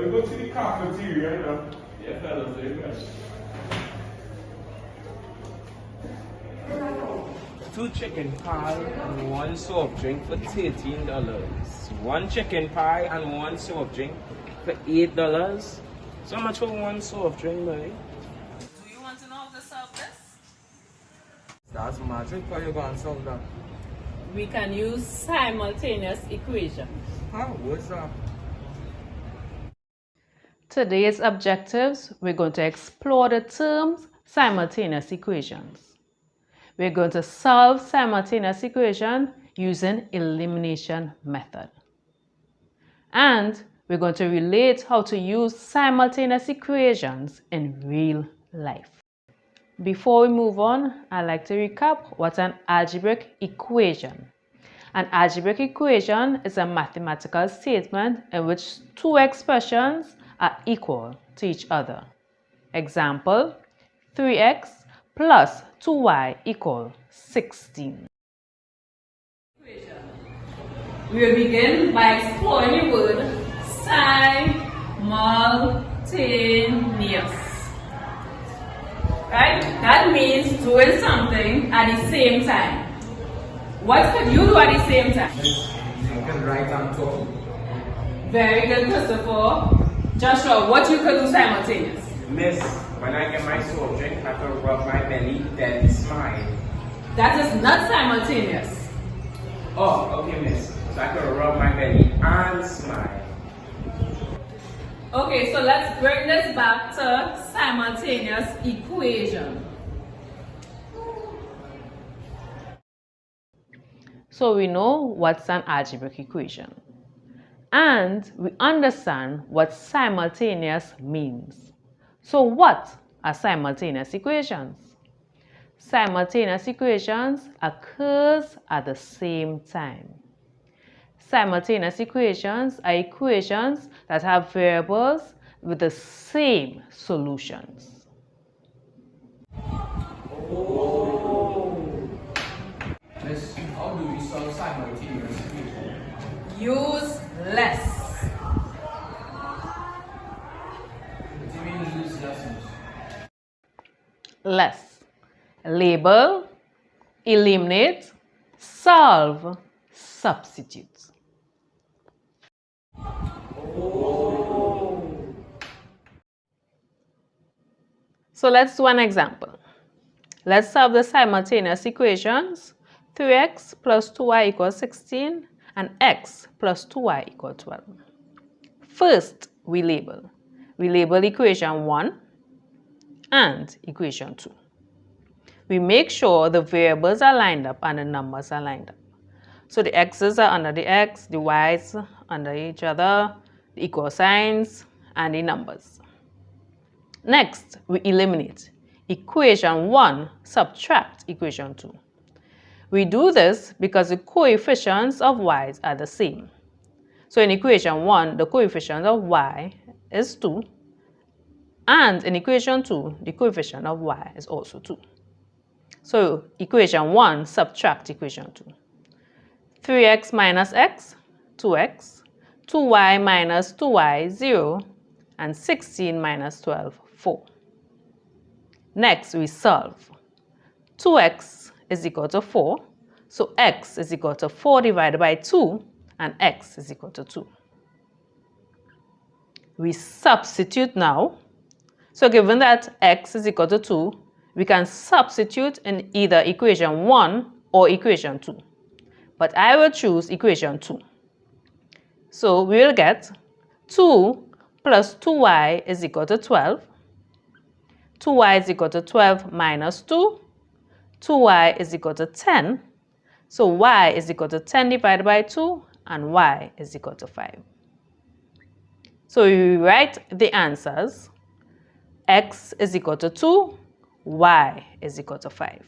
we go to the cafeteria, you know. Yeah, fellas, very much. 2 chicken pie and 1 soft drink for $13. 1 chicken pie and 1 soft drink for $8. So much for 1 soft drink, boy. Do you want to know how to solve this? That's magic. How you going to solve that? We can use simultaneous equations. Huh? What's that? Today's objectives, we're going to explore the terms simultaneous equations. We're going to solve simultaneous equation using elimination method. And we're going to relate how to use simultaneous equations in real life. Before we move on, I'd like to recap what's an algebraic equation. An algebraic equation is a mathematical statement in which 2 expressions are equal to each other. Example, 3x plus 2y equal 16. We will begin by exploring the word simultaneous. Right? That means doing something at the same time. What could you do at the same time? You can write and talk. Very good, Christopher. Joshua, what you could do simultaneous? Miss, when I get my soft drink, I can rub my belly, then smile. That is not simultaneous. Oh, okay, miss. So I can rub my belly and smile. Okay, so let's bring this back to simultaneous equation. So we know what's an algebraic equation. And we understand what simultaneous means. So what are simultaneous equations? Simultaneous equations occurs at the same time. Simultaneous equations are equations that have variables with the same solutions. Miss, how do we solve simultaneous equations? Use less. What do you mean use lessons? Less. Label, eliminate, solve, substitute. So let's do an example. Let's solve the simultaneous equations 3x plus 2y equals 16 and x plus 2y equals 12. First, we label. We label equation 1 and equation 2. We make sure the variables are lined up and the numbers are lined up. So the x's are under the x, the y's under each other, the equal signs, and the numbers. Next, we eliminate. Equation 1 subtract equation 2. We do this because the coefficients of y's are the same. So in equation 1, the coefficient of y is 2. And in equation 2, the coefficient of y is also 2. So equation 1 subtract equation 2. 3x minus x, 2x. 2y minus 2y, 0. And 16 minus 12, 4. Next, we solve. 2x is equal to 4. So x is equal to 4 divided by 2. And x is equal to 2. We substitute now. So given that x is equal to 2, we can substitute in either equation 1 or equation 2. But I will choose equation 2. So we will get 2 plus 2y is equal to 12. 2y is equal to 12 minus 2. 2y is equal to 10. So y is equal to 10 divided by 2 and y is equal to 5. So we write the answers. X is equal to 2, y is equal to 5.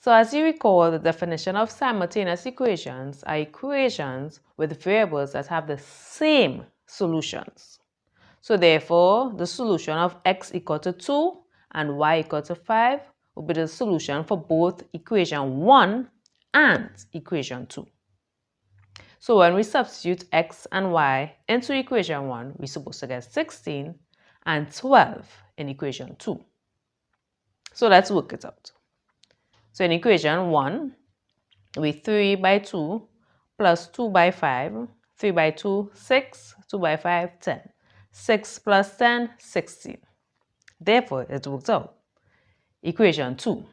So as you recall, the definition of simultaneous equations are equations with variables that have the same solutions. So therefore, the solution of x equal to 2 and y equal to 5 will be the solution for both equation 1 and equation 2. So when we substitute x and y into equation 1, we're supposed to get 16 and 12 in equation 2. So let's work it out. So in equation 1, we 3 by 2 plus 2 by 5, 3 by 2, 6, 2 by 5, 10. 6 plus 10, 16. Therefore, it works out. Equation 2.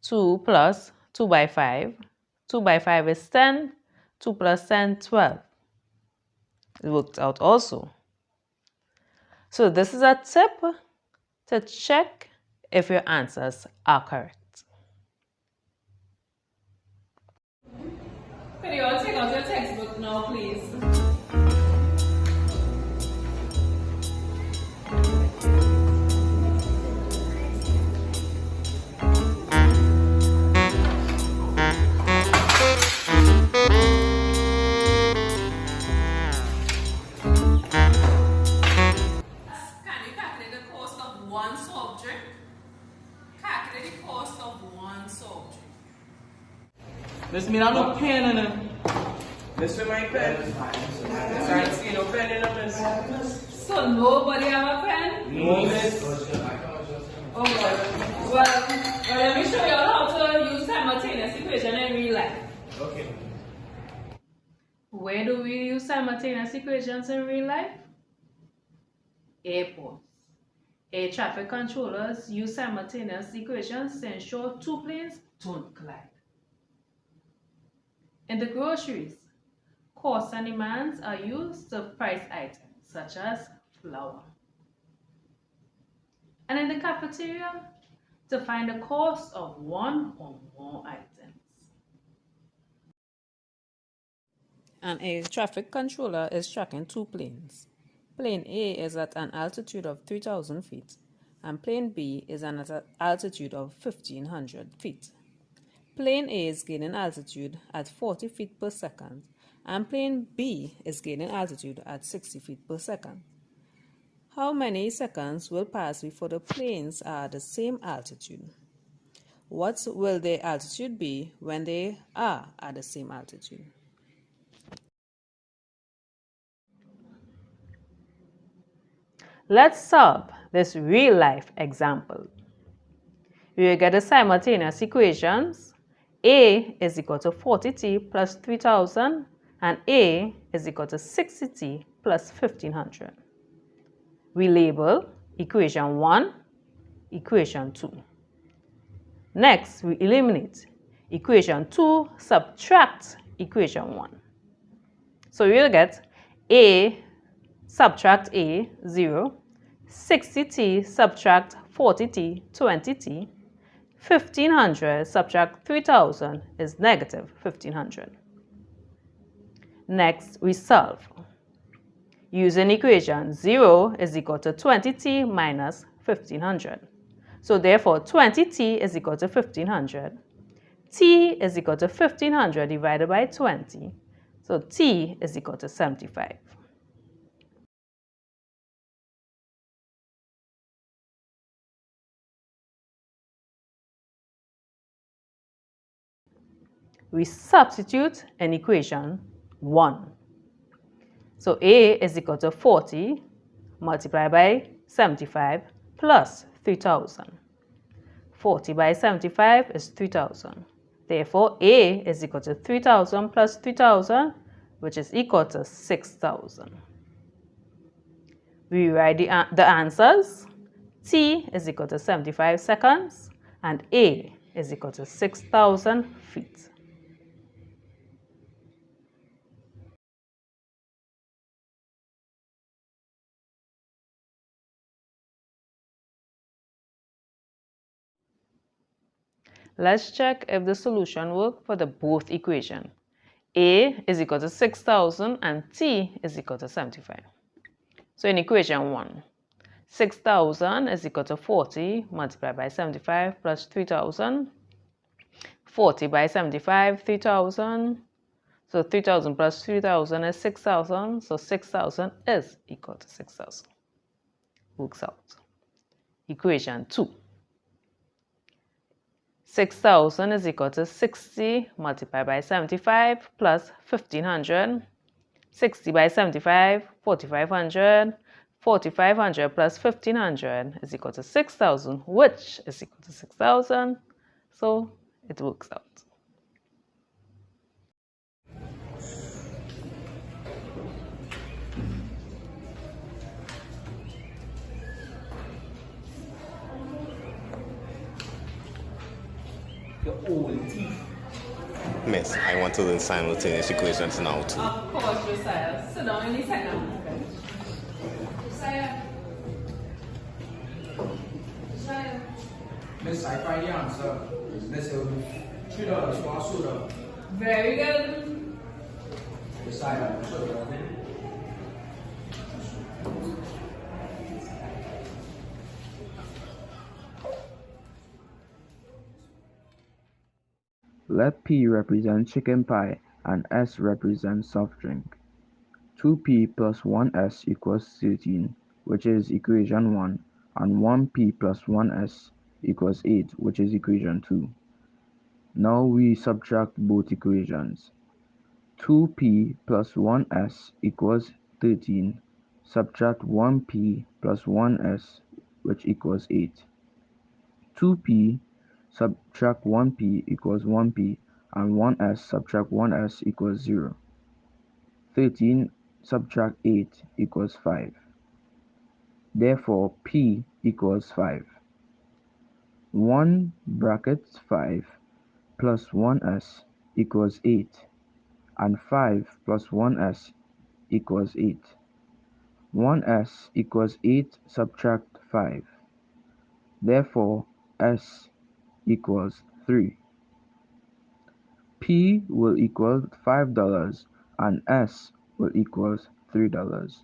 2 plus 2 by 5. 2 by 5 is 10. 2 plus 10, 12. It worked out also. So this is a tip to check if your answers are correct. Can you all take out your textbook now, please? Can you calculate the cost of one subject? Calculate the cost of one subject. Miss me no pen in it. Miss with my pen. Can't see no pen in it, miss. So nobody have a pen? No, miss. Oh God. Well, let me show you how to use simultaneous equation in real life. Okay. Where do we use simultaneous equations in real life? Airports. Air traffic controllers use simultaneous equations to ensure two planes don't collide. In the groceries, costs and demands are used to price items such as flour. And in the cafeteria, to find the cost of one or more items. An air traffic controller is tracking two planes. Plane A is at an altitude of 3,000 feet, and plane B is at an altitude of 1,500 feet. Plane A is gaining altitude at 40 feet per second, and plane B is gaining altitude at 60 feet per second. How many seconds will pass before the planes are at the same altitude? What will their altitude be when they are at the same altitude? Let's solve this real-life example. We will get the simultaneous equations. A is equal to 40t plus 3,000 and A is equal to 60t plus 1,500. We label equation 1, equation 2. Next, we eliminate. Equation 2 subtract equation 1. So we will get A subtract A, 0. 60t subtract 40t, 20t. 1,500 subtract 3,000 is negative 1,500. Next, we solve. Using equation 0 is equal to 20t minus 1,500. So therefore, 20t is equal to 1,500. T is equal to 1,500 divided by 20. So t is equal to 75. We substitute in equation 1. So A is equal to 40 multiplied by 75 plus 3,000. 40 by 75 is 3,000. Therefore, A is equal to 3,000 plus 3,000, which is equal to 6,000. We write the answers. T is equal to 75 seconds and A is equal to 6,000 feet. Let's check if the solution works for the both equation. A is equal to 6,000 and T is equal to 75. So in equation 1, 6,000 is equal to 40 multiplied by 75 plus 3,000. 40 by 75, 3,000. So 3,000 plus 3,000 is 6,000. So 6,000 is equal to 6,000. Works out. Equation 2. 6,000 is equal to 60 multiplied by 75 plus 1,500. 60 by 75, 4,500. 4,500 plus 1,500 is equal to 6,000, which is equal to 6,000. So it works out. Your old teeth. Miss, I want to learn simultaneous equations now too. Of course, Josiah. Sit down any second. Josiah. Josiah. Miss, I find the answer. Miss, it will be $3 for a soda. Very good. Yes, I am. Soda. Let P represent chicken pie and S represent soft drink. 2P plus 1S equals 13, which is equation 1, and 1P plus 1S equals 8, which is equation 2. Now we subtract both equations. 2P plus 1S equals 13, subtract 1P plus 1S, which equals 8. 2P subtract 1P equals 1P, and 1S subtract 1S equals 0. 13 subtract 8 equals 5. Therefore, P equals 5. 1 brackets 5 plus 1S equals 8, and 5 plus 1S equals 8. 1S equals 8 subtract 5. Therefore, S equals 3. P will equal $5 and S will equal $3.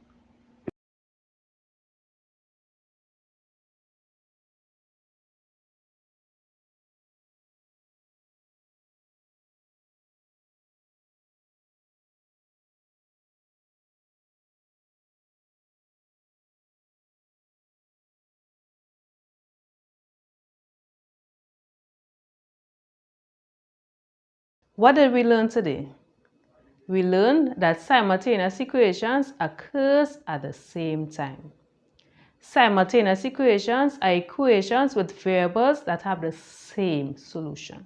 What did we learn today? We learned that simultaneous equations occur at the same time. Simultaneous equations are equations with variables that have the same solution.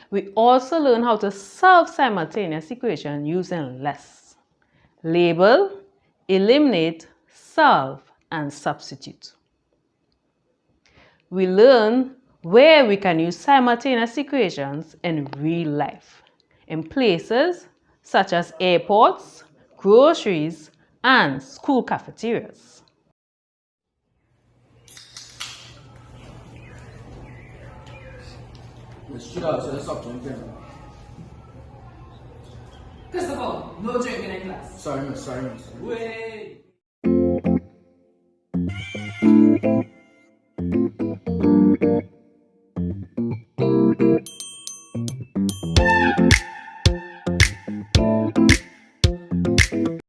We also learn how to solve simultaneous equations using less. Label, eliminate, solve, and substitute. We learn where we can use simultaneous equations in real life, in places such as airports, groceries, and school cafeterias. Miss, $3 for the soft drink. Christopher, no drinking in class. Sorry, miss. Wait.